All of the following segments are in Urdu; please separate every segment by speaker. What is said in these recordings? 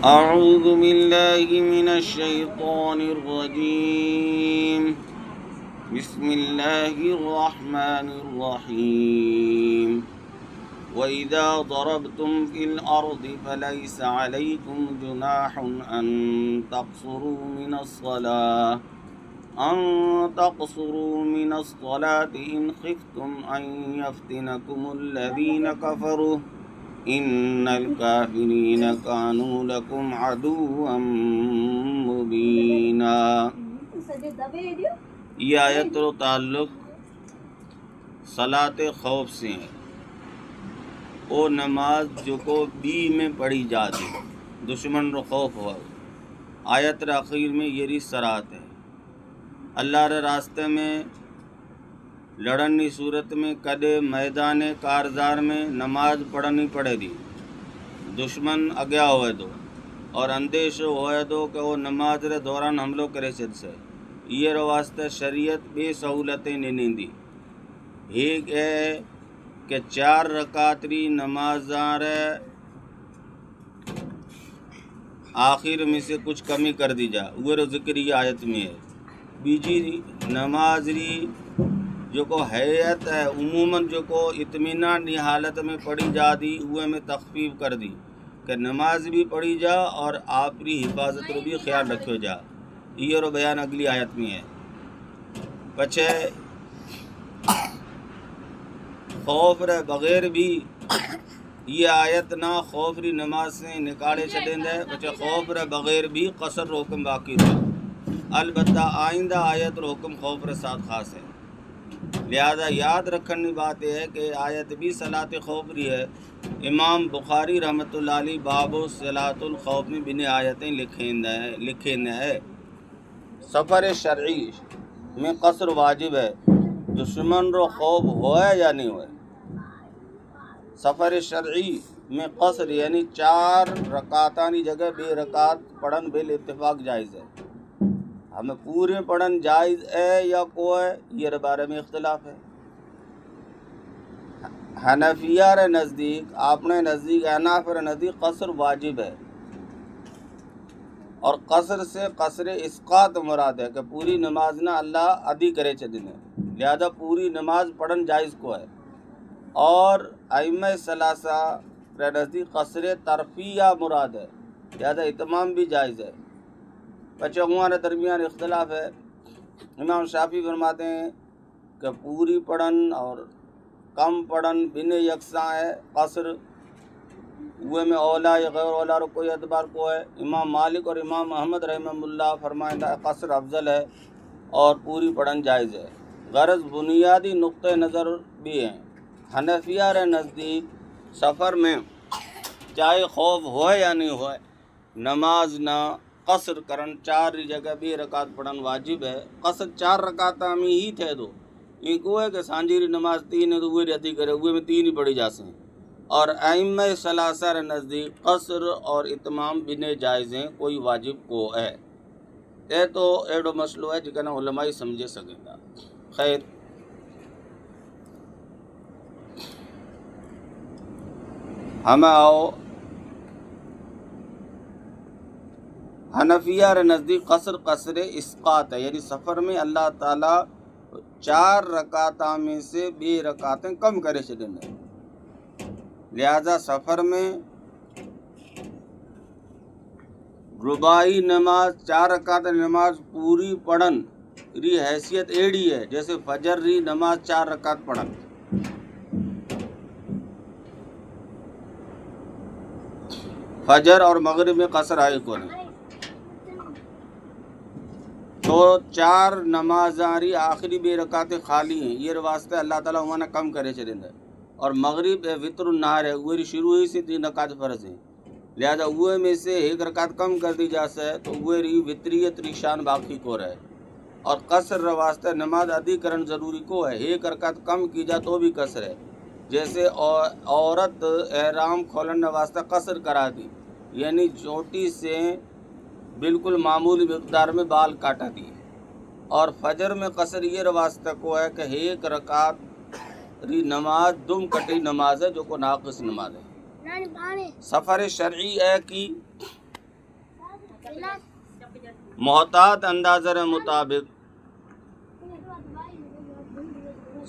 Speaker 1: أعوذ بالله من الشيطان الرجيم. بسم الله الرحمن الرحيم. وإذا ضربتم في الأرض فليس عليكم جناح أن تقصروا من الصلاة إن خفتم أن يفتنكم الذين كفروا إن الكافرين كانوا لكم عدوا مبينا. یہ آیت و تعلق صلاۃ خوف سے ہے. او نماز جو کو بی میں پڑھی جاتی دشمن رو خوف ہوا. آیت اخیر میں یہ سرات ہے. اللہ رے راستے میں لڑنی صورت میں کدے میدان کارزار میں نماز پڑھنی پڑے دی. دشمن اگیا ہوئے دو اور اندیش ہوئے دو کہ وہ نماز رے دوران حملوں کرے چل سے. یہ رو واسطے شریعت بے سہولتیں نہیں دی. ایک ہے کہ 4 رکعت ری نمازاں رے آخر میں سے کچھ کمی کر دی جا. وہ رو ذکر یہ آیت میں ہے. بیجی نماز ری جو کو حیت ہے عموماً جو کو اطمینان کی حالت میں پڑھی جا دی ہوئے میں تخفیف کر دی کہ نماز بھی پڑھی جا اور آپ کی حفاظت رو بھی خیال رکھو جا. یہ رو بیان اگلی آیت میں ہے. پچھے خوف رہ بغیر بھی یہ آیت نہ خوف ری نماز سے نکالے چلیں دے. پچھے خوف رہ بغیر بھی قصر رو حکم باقی رہا. البتہ آئندہ آیت رو حکم خوف رہ ساتھ خاص ہے. لہذا یاد رکھنے بات یہ ہے کہ آیت بھی صلاۃ خوف ری ہے. امام بخاری رحمۃ اللہ علیہ باب صلاۃ الخوف میں بن آیتیں لکھیں ہے. سفر شرعی میں قصر واجب ہے. دشمن رو خوف ہوئے یا نہیں ہوئے. سفر شرعی میں قصر یعنی 4 رکعتانی جگہ 2 رکعت پڑھن بال اتفاق جائز ہے. ہمیں پورے پڑھن جائز ہے یا کوئی یہ بارے میں اختلاف ہے. حنفیہ رے نزدیک اپنے نزدیک احناف رے نزدیک قصر واجب ہے. اور قصر سے قصر اسقاط مراد ہے کہ پوری نماز نہ اللہ ادھی کرے چدنے. لہذا پوری نماز پڑھن جائز کو ہے. اور ائمہ ثلاثہ رے نزدیک قصر ترفیہ مراد ہے. لہذا اتمام بھی جائز ہے. بچوں ہمارے درمیان اختلاف ہے. امام شافعی فرماتے ہیں کہ پوری پڑھن اور کم پڑھن بن یکساں ہے. قصر ہوئے میں اولا یا غیر اولا رو کوئی اعتبار کو ہے. امام مالک اور امام احمد رحمہ اللہ فرمائندہ قصر افضل ہے اور پوری پڑھن جائز ہے. غرض بنیادی نقطہ نظر بھی ہیں. حنفیہ رے نزدیک سفر میں چاہے خوف ہوئے یا نہیں ہوئے نماز نہ قصر کرن 4 جگہ 2 رکعت پڑھن واجب ہے. قصر 4 رکعت میں ہی تھے دو. یہ کو ہے کہ سانجیری نماز 3 ہے تو وہ ادھی کرے ہوئے میں 3 ہی پڑھی جا سکیں. اور ائمہ ثلاثہ رے نزدیک قصر اور اتمام بنے جائز ہیں کوئی واجب کو ہے. یہ تو ایڈو مسئلہ ہے جکہ علماء سمجھے سکیں گا. خیر ہمیں آؤ حنفیہ رے نزدیک قصر اسقاط ہے. یعنی سفر میں اللہ تعالیٰ 4 رکعتاں میں سے 2 رکعتیں کم کرے چلیں. لہذا سفر میں رباعی نماز 4 رکعت نماز پوری پڑھن ری حیثیت ایڑی ہے جیسے فجر ری نماز 4 رکعت پڑھن. فجر اور مغرب میں قصر آئی کو نہیں. تو 4 نمازاری آخری 2 رکعتیں خالی ہیں. یہ واسطے اللہ تعالیٰ انہوں نے کم کرے چلیں. اور مغرب وطر النہار ہے وہ شروع ہی سے 3 رکعت فرض ہیں. لہذا وہ میں سے 1 رکعت کم کر دی جا سکے تو وہ وطریت ری شان باقی کو رہے. اور قصر واسطے نماز ادھی کرن ضروری کو ہے. 1 رکعت کم کی جا تو بھی قصر ہے. جیسے عورت احرام کھولنے واسطے قصر کرا دی یعنی چوٹی سے بالکل معمولی مقدار میں بال کاٹا دی. اور فجر میں قصر یہ واسطہ کو ہے کہ 1 رکعت ری نماز دم کٹی نماز ہے جو کو ناقص نماز ہے. سفر شرعی ہے کہ محتاط اندازہ مطابق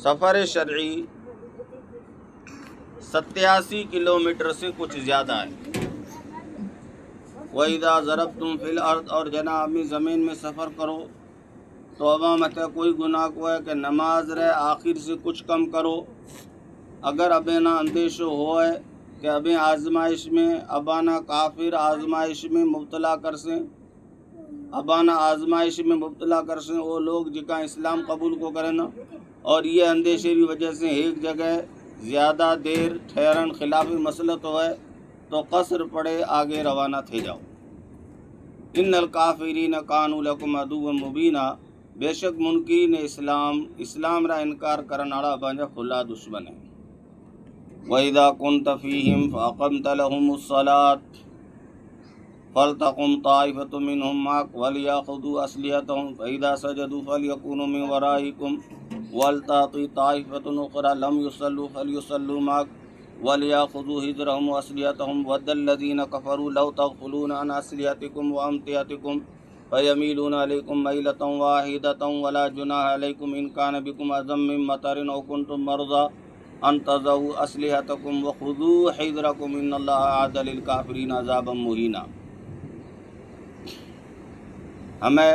Speaker 1: سفر شرعی 87 کلومیٹر سے کچھ زیادہ ہے۔ وَإِذَا ضَرَبْتُمْ فِي الْأَرْضِ، اور جناب اپنی زمین میں سفر کرو تو ابا مت کوئی گناہ کو ہے کہ نماز رہے آخر سے کچھ کم کرو۔ اگر ابینا اندیشو ہوئے کہ ابیں آزمائش میں ابانا کافر آزمائش میں مبتلا کر سیں، ابانا آزمائش میں مبتلا کر سیں وہ لوگ جکا اسلام قبول کو کریں نا، اور یہ اندیشے کی وجہ سے ایک جگہ زیادہ دیر ٹھہرن خلافی مسلط ہوئے تو قصر پڑے آگے روانہ تھے جاؤ۔ ان الکافرین کانوا لکم عدوا مبینا، بے شک منکرین اسلام را انکار کرن والا بانجا کھلا دشمن ہے۔ وَإِذَا كُنْتَ فِيهِمْ فَأَقَمْتَ لَهُمُ الصَّلَاةَ فَلْتَقُمْ طَائِفَةٌ مِّنْهُمْ مَعَكَ وَلْيَأْخُذُوا أَسْلِحَتَهُمْ فَإِذَا سَجَدُوا فَلْيَكُونُوا مِنْ وَرَائِكُمْ وَلْتَأْتِ طَائِفَةٌ أُخْرَىٰ لَمْ يُصَلُّوا فَلْيُصَلُّوا مَعَكَ وَلْيَأْخُذُوا حِذْرَهُمْ وَأَسْلِحَتَهُمْ وَدَّ الَّذِينَ كَفَرُوا لَوْ تَغْفُلُونَ عَنْ أَسْلِحَتِكُمْ وَأَمْتِعَتِكُمْ فَيَمِيلُونَ عَلَيْكُمْ مَيْلَةً وَاحِدَةً وَلَا جُنَاحَ عَلَيْكُمْ إِنْ كَانَ بِكُمْ أَذًى مِّن مَطَرٍ أَوْ كُنتُم مَّرْضَىٰ أَن تَضَعُوا أَسْلِحَتَكُمْ وَخُذُوا حِذْرَكُمْ إِنَّ اللَّهَ أَعَدَّ لِلْكَافِرِينَ عَذَابًا مُهِينًا۔ ہمیں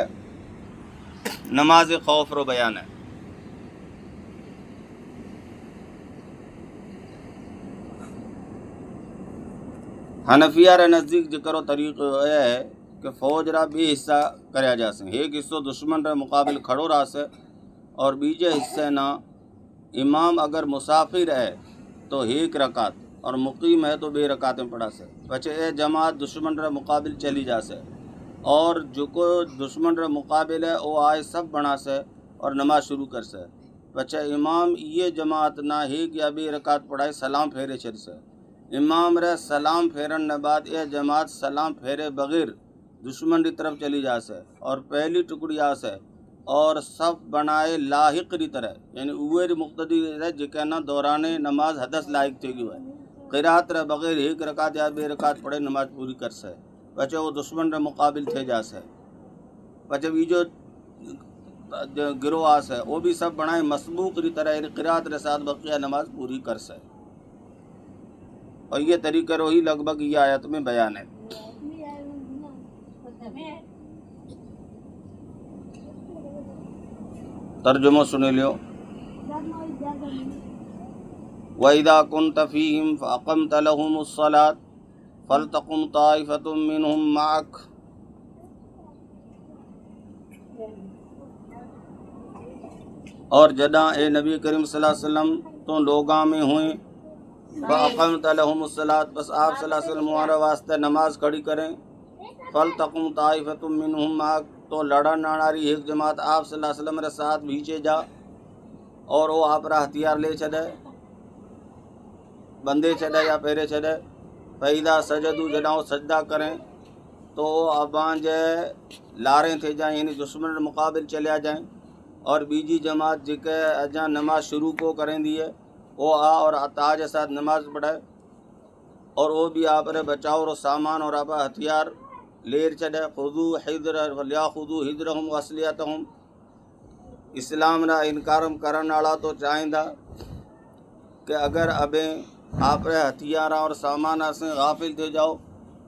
Speaker 1: نماز خوف رو بیان ہے۔ حنفیہ رے نزدیک ذکر و طریقہ یہ ہے کہ فوج را بھی حصہ کریا جا سیں، ایک حصہ دشمن رے مقابل کھڑو رہا سے اور بیجے حصے نہ امام اگر مسافر ہے تو ایک رکعت اور مقیم ہے تو 2 رکعتیں پڑھا سے، بچے اے جماعت دشمن رے مقابل چلی جا سے، اور جو کو دشمن رے مقابل ہے وہ آئے سب بنا سے اور نماز شروع کر سے، بچے امام یہ جماعت نہ ایک یا 2 رکعت پڑھائے سلام پھیرے چل سے، امام رے سلام پھیرن نے بعد یہ جماعت سلام پھیرے بغیر دشمن کی طرف چلی جا سے اور پہلی ٹکڑی آ سے اور صف بنائے لاحق کی طرح، یعنی اوے مقتدی ہے جکے نہ دوران نماز حدث لاحق تھے گی ہے، قرات رہ بغیر 1 رکعت یا 2 رکعت پڑھے نماز پوری کر سے، بچے وہ دشمن رہ مقابل تھے جا سے، بچے بھی جو گروہ آس ہے وہ بھی سب بنائے مسبوق کی طرح، یعنی قرات رہ ساتھ بقیہ نماز پوری کر سے، اور یہ طریقہ روہی لگ بھگ یہ آیت میں بیان ہے۔ ترجمہ سنے لیو۔ وَإِذَا كُنْتَ فِيهِمْ فَأَقَمْتَ لَهُمُ الصَّلَاةَ فَلْتَقُمْ طَائِفَةٌ مِّنْهُمْ مَعَكَ، اور جداں اے نبی کریم صلی اللہ علیہ وسلم تو لوگاں میں ہوئیں، فَأَقَمْتَ لَهُمُ الصَّلَاةَ، بس آپ صلی اللہ علیہ وسلم ہمارے واسطے نماز کھڑی کریں، فَلْتَقُمْ طَائِفَةٌ مِّنْهُمْ مَعَكَ، تو لڑن ناڑاری ایک جماعت آپ صلی اللہ علیہ وسلم کے ساتھ بھیچے جا، اور وہ آپ را ہتھیار لے چھڑے، بندے چھڑے یا پہرے چھڑے، فَإِذَا سَجَدُوا، جداں وہ سجدہ کریں تو ابان جے لاریں تھے جائیں، یعنی دشمن کے مقابل چلے آ جائیں، اور بیجی جماعت جکے اجاں نماز شروع کو کریں دیئے وہ آ اور عطا کے ساتھ نماز پڑھائے، اور وہ بھی آپ رے بچاؤ اور سامان اور آپ ہتھیار لیر چڑھے، خُذُوا حِذْرَ وَلْيَأْخُذُوا حِذْرَهُمْ وَأَسْلِحَتَهُمْ۔ اسلام را انکارم کرن والا تو چاہیندہ کہ اگر ابیں آپ رے ہتھیار اور سامان سے غافل تھے جاؤ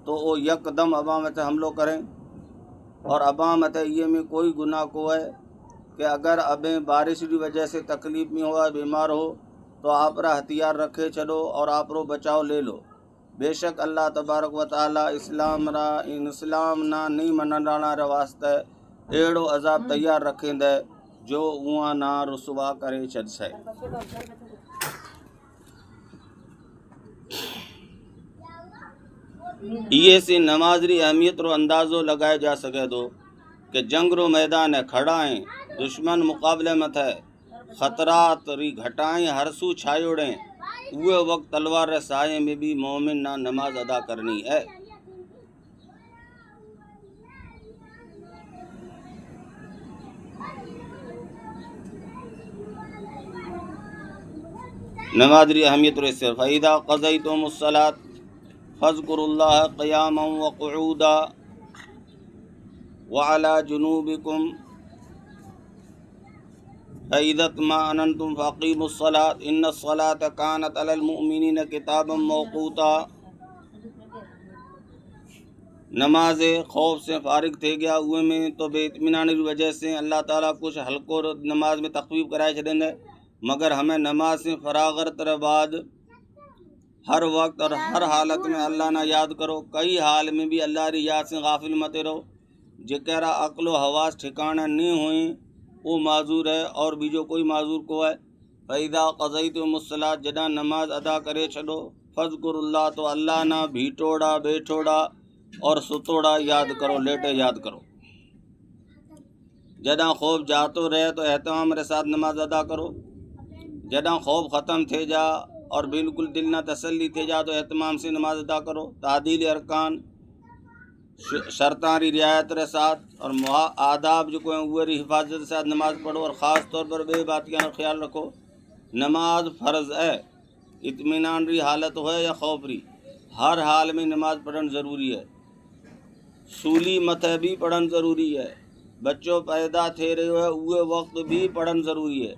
Speaker 1: تو وہ یک دم اباں میں حملوں کریں، اور اباں میں یہ میں کوئی گناہ کو ہے کہ اگر ابیں بارش کی وجہ سے تکلیف میں ہوا بیمار ہو تو آپ را ہتھیار رکھے چلو اور آپ رو بچاؤ لے لو، بے شک اللہ تبارک و تعالی اسلام نہ نہیں منن والا را واسطے ایڑو عذاب تیار رکھیں دے جو اواں نہ رسوا کرے چد سے۔ یہ سے نماز ری اہمیت رو اندازو لگائے جا سکے دو کہ جنگ رو میدان ہے، کھڑا ہیں دشمن مقابلے میں تھے، خطرات ری گھٹائیں ہر سو چھائے اڑیں، وہ وقت تلوار رے سائے میں بھی مومن نہ نماز ادا کرنی ہے۔ نماز ری اہمیت رو سے فَإِذَا قَضَيْتُمُ الصَّلَاةَ فَاذْكُرُوا اللَّهَ قِيَامًا وَقُعُودًا، وعلی جنوبکم فإذا اطمأننتم فأقیموا الصلاة ان الصلاة كانت علی المؤمنین کتابا موقوتا. نماز خوف سے فارغ تھے گیا ہوئے میں تو بے اطمینان کی وجہ سے اللہ تعالیٰ کچھ حلقوں نماز میں تخفیف کرائے چھڑیں دے، مگر ہمیں نماز سے فراغت بعد ہر وقت اور ہر حالت میں اللہ نہ یاد کرو. کئی حال میں بھی اللہ ری یاد سے غافل مت رہو. جکرا عقل و حواس ٹھکانہ نہیں ہوئیں وہ معذور ہے، اور بھی جو کوئی معذور کو ہے. فَإِذَا قَضَيْتُمُ الصَّلَاةَ جڈا نماز ادا کرے چھڈو، فَاذْكُرُوا اللَّهَ تو اللہ نہ بھیٹوڑا بیٹھوڑا اور ستوڑا یاد کرو، لیٹے یاد کرو. جڈا خوف جاتو رہے تو اہتمام کے ساتھ نماز ادا کرو. جڈا خوف ختم تھے جا اور بالکل دل نہ تسلی تھے جا تو اہتمام سے نماز ادا کرو. تعدیل ارکان شرطاں ری رعایت کے ساتھ اور آداب جو کوئی وہ حفاظت کے ساتھ نماز پڑھو. اور خاص طور پر بے بات کا خیال رکھو، نماز فرض ہے، اطمینان ری حالت ہو یا خوف ری، ہر حال میں نماز پڑھن ضروری ہے. سولی متھے بھی پڑھن ضروری ہے. بچوں پیدا تھے رہے ہوئے اوے وقت بھی پڑھن ضروری ہے.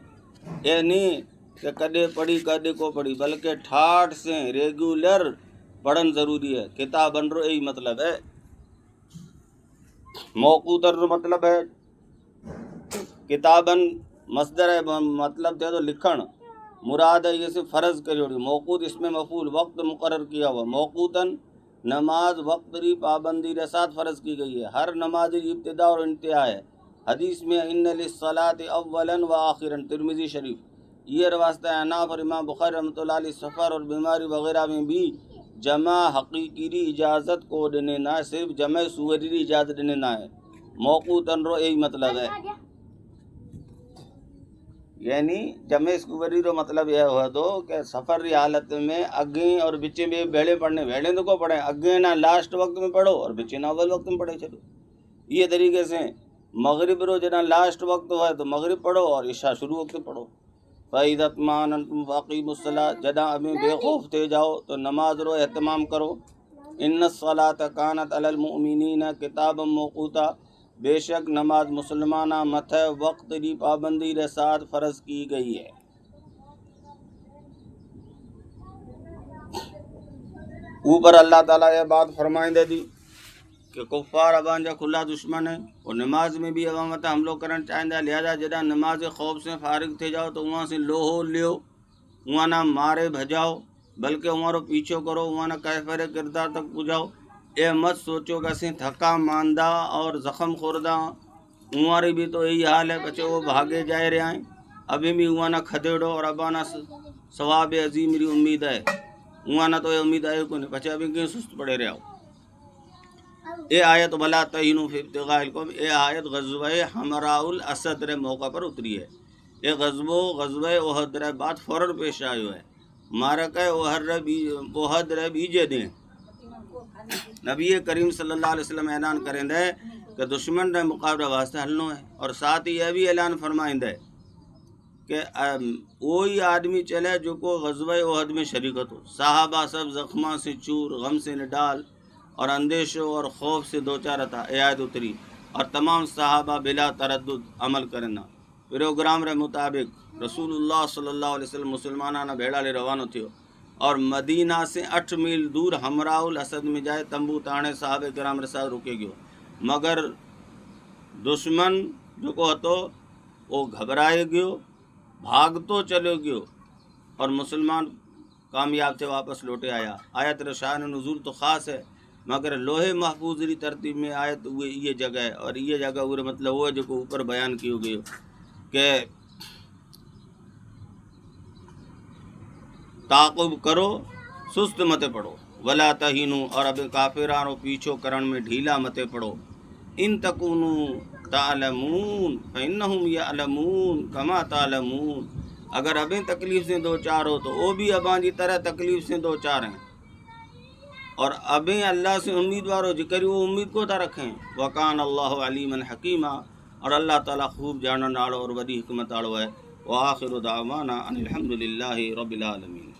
Speaker 1: یہ نہیں کہ کدے پڑھی کدے کو پڑھی، بلکہ ٹھاٹ سے ریگولر پڑھن ضروری ہے. کتاب بن رو یہی مطلب ہے. موقوتر مطلب ہے کتابن مصدر ہے، مطلب تھے تو لکھن مراد ہے. یہ سے فرض کری ہوئی. موقوت اس میں مفعول وقت مقرر کیا ہوا. موقوتاً نماز وقت ری پابندی کے ساتھ فرض کی گئی ہے. ہر نماز کی ابتدا اور انتہا ہے. حدیث میں ان للصلاۃ اولا و آخرا، ترمذی شریف. یہ واسطہ اناف اور امام بخاری رحمۃ اللہ علیہ سفر اور بیماری وغیرہ میں بھی جمع حقیقی ری اجازت کو دینے نہ، صرف جمع صوری ری اجازت دینے نہ ہے. موقوتاً رو یہی مطلب ہے، یعنی جمع صوری رو مطلب یہ ہوا تو کہ سفر ری حالت میں اگیں اور بچے میں بیڑے پڑھنے ویڑے تو کو پڑھیں، اگیں نہ لاسٹ وقت میں پڑھو اور بچے نہ اول وقت میں پڑھے چلو. یہ طریقے سے مغرب رو جنا لاسٹ وقت ہوا تو مغرب پڑھو اور عشاء شروع وقت پڑھو. فَإِذَا اطْمَأْنَنْتُمْ فَأَقِيمُوا الصَّلَاةَ جدا ابھی بے خوف تھے جاؤ تو نماز رو اہتمام کرو. ان الصلاۃ کانت علی المؤمنین کتابا موقوتا، بے شک نماز مسلمانہ متھے وقت کی پابندی کے ساتھ فرض کی گئی ہے. اوپر اللہ تعالیٰ یہ بات فرمائندے دی کہ کفار ابان جا کھلا دشمن ہے اور نماز میں بھی ابا مت حملوں کرنا چاہیے. لہذا جدا نماز خوف سے فارغ تھے جاؤ تو وہاں سے لوہو لیو، وہاں نہ مارے بھجاؤ، بلکہ وہاں رو پیچھو کرو، وہاں نہ کیفر کردار تک پہنچاؤ. اے مت سوچو کہ اسیں تھکا ماندہ اور زخم خوردہ وہاں بھی تو یہی حال ہے، بچے وہ بھاگے جائے رہے ہیں. ابھی بھی وہاں نہ کھدیڑو اور ابا نہ ثواب عظیم میری امید ہے، وہاں نہ تو یہ امید آئے کو نہیں، بچے ابھی کہیں سست پڑے رہے ہو. اے آیت ولا تہینوا فی ابتغاء القوم، اے آیت غزوہ حمراء الاسد رے موقع پر اتری ہے. یہ غزوہ احد رے بعد فوراً پیش آئے ہے. معرکہ احد رے بیجے دیں نبی کریم صلی اللہ علیہ وسلم اعلان کریں دے کہ دشمن رے مقابلہ واسطے ہلنو ہے. اور ساتھ ہی یہ بھی اعلان فرمائیں دے کہ وہی آدمی چلے جو کو غزوہ احد میں شریکت ہو. صحابہ سب زخماں سے چور، غم سے نڈال اور اندیشوں اور خوف سے دوچار تھا. آیت اتری اور تمام صحابہ بلا تردد عمل کرنا. پروگرام رے مطابق رسول اللہ صلی اللہ علیہ وسلم مسلمانانہ بھیڑا لے روانو تھیو اور مدینہ سے 8 میل دور حمراء الاسد میں جائے تمبو تانے صحابہ کرام رے ساتھ رکے گیو. مگر دشمن جو کو ہتو وہ گھبرائے گیو، بھاگتو چلو گیو اور مسلمان کامیاب تھے، واپس لوٹے آیا. آیت شان نزول تو خاص ہے، مگر لوہے محفوظ ری ترتیب میں آیت یہ جگہ ہے. اور یہ جگہ وہ مطلب وہ جو کو اوپر بیان کیو گئے کہ تعاقب کرو، سست متے پڑھو. ولا تہینوا، اور اب کافرانو پیچھو کرن میں ڈھیلا متے پڑھو. ان تکونوا تعلمون فانہم یعلمون کما تعلمون، اگر ابیں تکلیف سے دو چار ہو تو وہ بھی اباں جی طرح تکلیف سے دو چار ہیں. اور ابیں اللہ سے امیدوار ہو جکر وہ امید کو تھا رکھیں. وکان اللہ علیما حکیما، اور اللہ تعالیٰ خوب جانن آڑو اور بڑی حکمت آڑو ہے. وآخر دعوانا ان الحمد للہ رب العالمین.